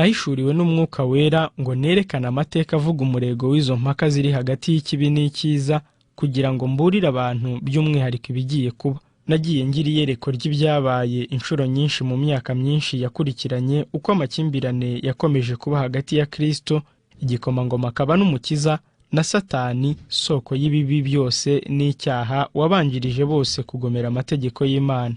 nahishuriwe n'Umwuka Wera ngo nerekane amateka avuga umurego w'izo mpaka ziri hagati y'ikibi n'icyiza, kugira ngo mburire abantu by'umwihariko ibigiye kuba. Nagiye ngira iyerekwa ry'ibyabaye inshuro nyinshi mu myaka myinshi yakurikiranye, uko amakimbirane yakomeje kuba hagati ya Kristo, igikomangoma akaba n'umukiza, na Satani, soko y'ibibi byose n'icyaha, wabanjirije bose kugomera amategeko y'Imana.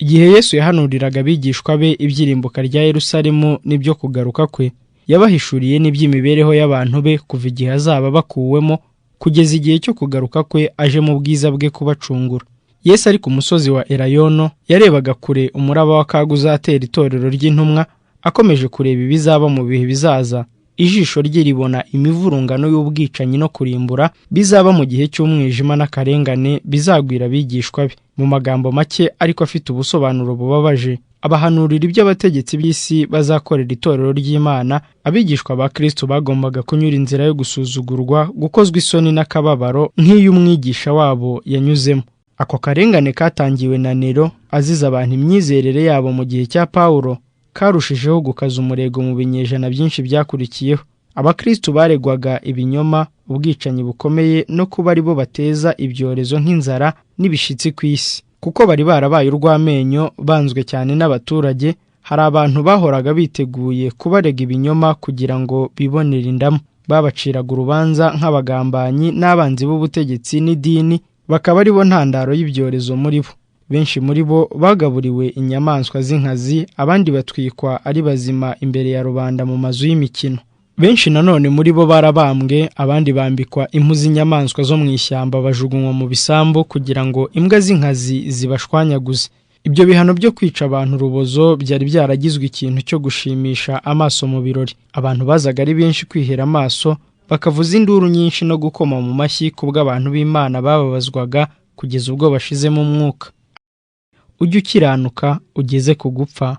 Igihe Yesu yahanuriraga abigishwa be ibyirimbuka rya Yerusalemu n'ibyo kugaruka kwe, yabahishuriye n'iby'imibereho y'abantu be kuva igihe azaba bakuwemo kugeza igihe cyo kugaruka kwe aje mu bwiza bwe kubacungura. Yesu ari ku musozi wa Elayono yarebaga kure umuraba w'akaga uzatera itorero ry'intumwa, akomeje kureba ibizaba mu bihe bizaza. Ijisho rye ribona imivurungano y'ubwicanyi no kurimbura bizaba mu gihe cy'umwijima n'akarengane bizagwira abigishwa be. Mu magambo make ariko afite ubusobanuro bubabaje, abahanurira ibyo abategetsi b'isi bazakorera itorero ry'Imana. Abigishwa ba Kristo bagombaga kunyura inzira yo gusuzugurwa, gukozwa isoni n'akababaro nk'iy'umwigisha wabo yanyuzemo. Ako karengane katangiwe na Nero aziza abantu imyizerere yabo mu gihe cya Pawulo, karushijeho gukaza umurego mu binyejana byinshi byakurikiyeho. Abakristo baregwaga ibinyoma, ubwicanyi bukomeye no kuba ari bo bateza ibyorezo nk'inzara n'ibishitsi ku isi. Kuko bari barabaye urw'amenyo, banzwe cyane n'abaturage, hari abantu bahoraga biteguye kubarega ibinyoma kugira ngo bibonere indamu. Babaciraga urubanza nk'abagambanyi n'abanzi b'ubutegetsi n'idini, bakaba ari bo ntandaro y'ibyorezo muri bo. Benshi muri bo bagaburiwe inyamaswa z'inkazi, abandi batwikwa ari bazima imbere ya rubanda mu mazu y'imikino. Benshi nanone muri bo barabambwe, abandi bambikwa impu z'inyamaswa zo mu ishyamba, bajugunywa mu bisambu kugira ngo imbwa z'inkazi zibashwanyaguze. Ibyo bihano byo kwica abantu urubozo byari byaragizwe ikintu cyo gushimisha amaso mu birori. Abantu bazaga ari benshi kwihera amaso, bakavuza induru nyinshi no gukoma mu mashyi kubw'abantu b'Imana bababazwaga kugeza ubwo bashizemo umwuka. Ujye ukiranuka ugeze ku gupfa,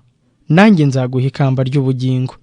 nanjye nzaguha ikamba ry'ubugingo.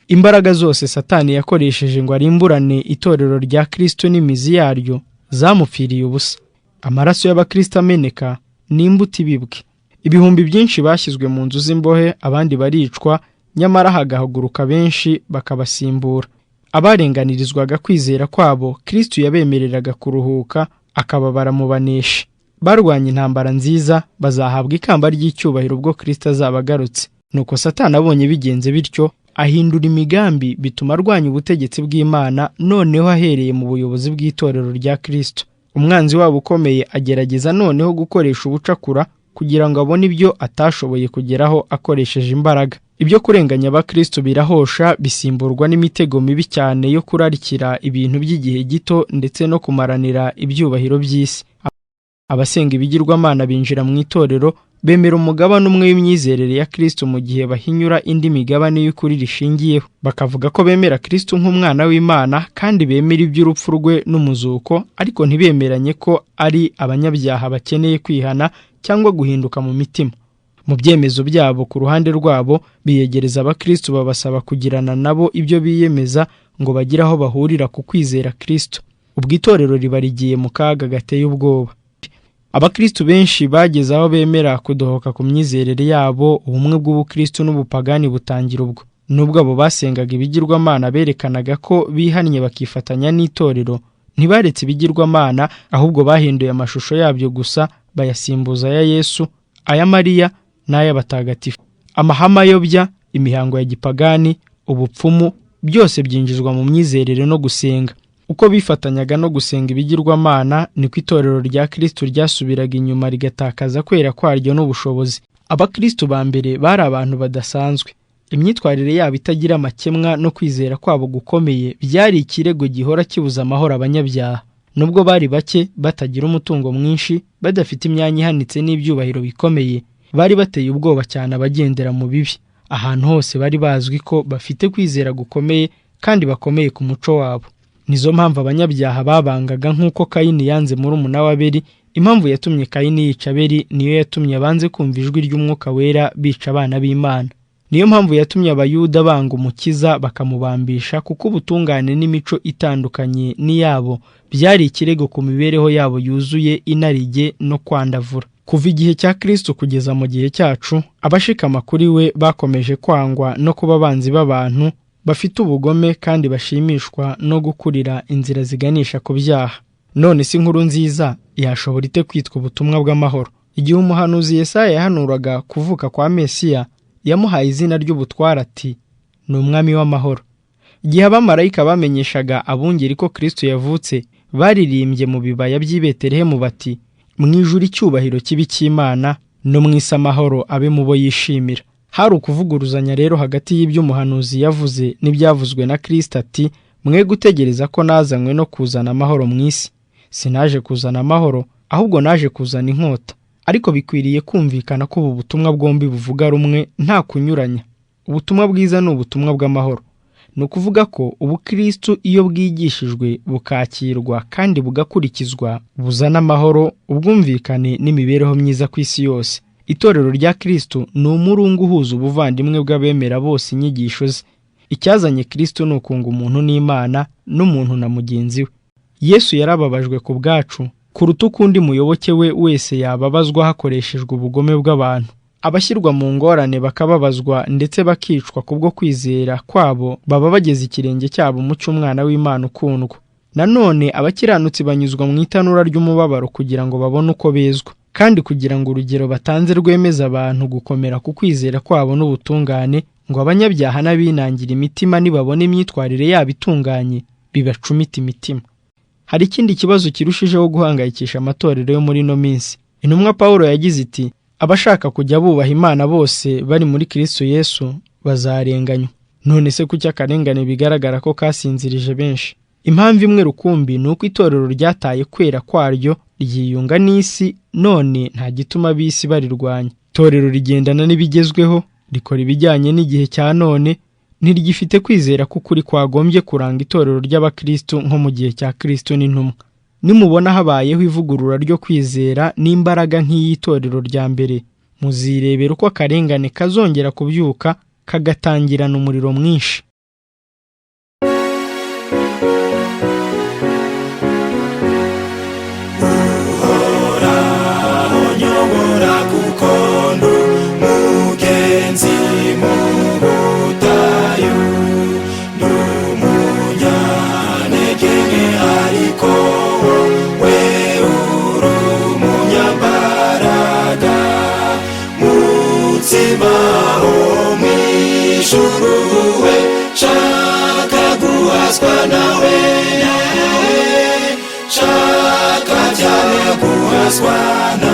Imbaraga zose Satani yakoresheje ngo arimburane itorero rya Kristo n'imizi yaryo zamupfiriye ubusa. Amaraso y'Abakristo ameneka ni imbuto ibibwe. Ibihumbi byinshi bashyizwe mu nzu z'imbohe, abandi baricwa, nyamara hagahaguruka benshi bakabasimbura. Abarenganirizwaga kwizera kwabo, Kristo yabemereraga kuruhuka, akababara mu baneshi. Barwanya intambara nziza, bazahabwa ikamba ry'icyubahiro ubwo Kristo azaba agarutse. Nuko Satani abonye bigenze bityo, ahindura imigambi bituma arwanya ubutegetsi bw'Imana, noneho ahereye mu buyobozi bw'itorero rya Kristo. Umwanzi wabo ukomeye agerageza noneho gukoresha ubucakura kugira ngo abone ibyo atashoboye kugeraho akoresheje imbaraga. Ibyo kurenganya Abakristo birahosha, bisimburwa n'imitego mibi cyane yo kurarikira ibintu by'igihe gito ndetse no kumaranira ibyubahiro by'isi. Abasenga ibigirwamana binjira mu itorero, bemera umugabane umwe w'imyizerere ya Kristo mu gihe bahinyura indi migabane y'ukuri rishingiyeho. Bakavuga ko bemera Kristo nk'umwana w'Imana kandi bemera iby'urupfu rwe n'umuzuko, ariko ntibemeranye ko ari abanyabyaha bakeneye kwihana cyangwa guhinduka mu mitima. Mu byemezo byabo ku ruhande rwabo, biyegereza Abakristo babasaba kugirana nabo ibyo biyemeza ngo bagire aho bahurira ku kwizera Kristo. Ubwo itorero riba rigiye mu kaga gateye ubwoba. Abakristo benshi bageze aho bemera kudohoka ku myizerere yabo, ubumwe bw'Ubukristo n'ubupagani butangira ubwo. Nubwo abo basengaga ibigirwamana berekanaga ko bihannye bakifatanya n'itorero, ntibaretse ibigirwamana, ahubwo bahinduye amashusho yabyo gusa, bayasimbuza ya Yesu, aya Mariya n'ay'abatagatifu. Amahame ayobya, imihango ya gipagani, ubupfumu, byose byinjizwa mu myizerere no gusenga. Uko bifatanyaga no gusenga ibigirwamana, niko itorero rya Kristo ryasubiraga inyuma rigatakaza kwera kwaryo n'ubushobozi. Abakristo ba mbere bari abantu badasanzwe. Imyitwarire yabo itagira amakemwa no kwizera kwabo gukomeye byari ikirego gihora kibuza amahoro abanyabyaha. Nubwo bari bake, batagira umutungo mwinshi, badafite imyanya ihanitse n'ibyubahiro bikomeye, bari bateye ubwoba cyane abagendera mu bibi. Ahantu hose bari bazwi ko bafite kwizera gukomeye kandi bakomeye ku muco wabo. Nizo mpamvu abanyabyaha babangaga nk'uko Kayini yanze murumuna wa Abeli. Impamvu yatumye Kayini yica Abeli niyo yatumye abanze kumva ijwi ry'Umwuka Wera bica abana b'Imana. Niyo mpamvu yatumye Abayuda banga Umukiza bakamubambisha, kuko ubutungane n'imico itandukanye n'iyabo byari ikirego ku mibereho yabo yuzuye inarijye no kwandavura. Kuva igihe cya Kristo kugeza mu gihe cyacu, abashikama kuri we bakomeje kwangwa no kuba abanzi b'abantu bafite ubugome kandi bashimishwa no gukurira inzira ziganisha ku byaha. None si inkuru nziza yashobora ite kwitwa ubutumwa bw'amahoro? Igihe umuhanuzi Yesaya yahanuraga kuvuka kwa Mesiya, yamuhaye izina ry'ubutware ati ni umwami w'amahoro. Igihe abamarayika bamenyeshaga abungeri ko Kristo yavutse, baririmbye mu bibaya by'i Betelehemu bati mu ijuru icyubahiro kibi cy'Imana, no mu isi amahoro abe mu bo yishimira. Hari ukuvuguruzanya rero hagati y'ibyo umuhanuzi yavuze n'ibyavuzwe na Kristo ati mwe gutegereza ko nazanywe no kuzana amahoro mu isi. Sinaje kuzana amahoro, ahubwo naje kuzana inkota. Ariko bikwiriye kumvikana ko ubu butumwa bwombi buvuga rumwe nta kunyuranya. Ubutumwa bwiza ni ubutumwa bw'amahoro. Ni ukuvuga ko ubu Kristo iyo bwigishijwe bukakirwa kandi bugakurikizwa buzana amahoro, ubwumvikane n'imibereho myiza ku isi yose. Itorero rya Kristo ni umurungu uhuza ubuvandimwe bw'abemera bose inyigisho ze. Icyazanye Kristo ni ukunga umuntu n'Imana n'umuntu na mugenzi we. Yesu yarababajwe ku bwacu kuruta ukundi muyoboke we wese yababazwa hakoreshejwe ubugome bw'abantu. Abashyirwa mu ngorane bakababazwa ndetse bakicwa kubwo kwizera kwabo baba bageze ikirenge cyabo mu cy'umwana w'Imana ukundwa. Nanone abakiranutsi banyuzwa mu itanura ry'umubabaro kugira ngo babone uko bezwa, kandi kugira ngo urugero batanze rwemeza abantu gukomera ku kwizera kwabo n'ubutungane, ngo abanyabyaha n'abinangira imitima nibabona imyitwarire yabo itunganye bibacumita imitima. Hari ikindi kibazo kirushijeho guhangayikisha amatorero yo muri ino minsi. Intumwa Pawulo yagize iti abashaka kujya bubaha Imana bose bari muri Kristo Yesu bazarenganywa. None se kuki akarengane bigaragara ko kasinzirije benshi? Impamvu imwe rukumbi ni uko itorero ryataye kwera kwaryo ryiyunga n'isi, none nta gituma bisi barirwanya. Itorero rigendana n'ibigezweho, rikora ibijyanye n'igihe cya none, ntirigifite kwizera k'ukuri kwagombye kuranga itorero ry'abakristo nko mu gihe cya Kristo n'intumwa. Nimubona habayeho ivugurura ryo kwizera n'imbaraga nk'iy'itorero rya mbere, muzirebera uko akarengane kazongera kubyuka kagatangirana umuriro mwinshi. Shaka guhaswa nawe, shaka cyane guhaswa nawe.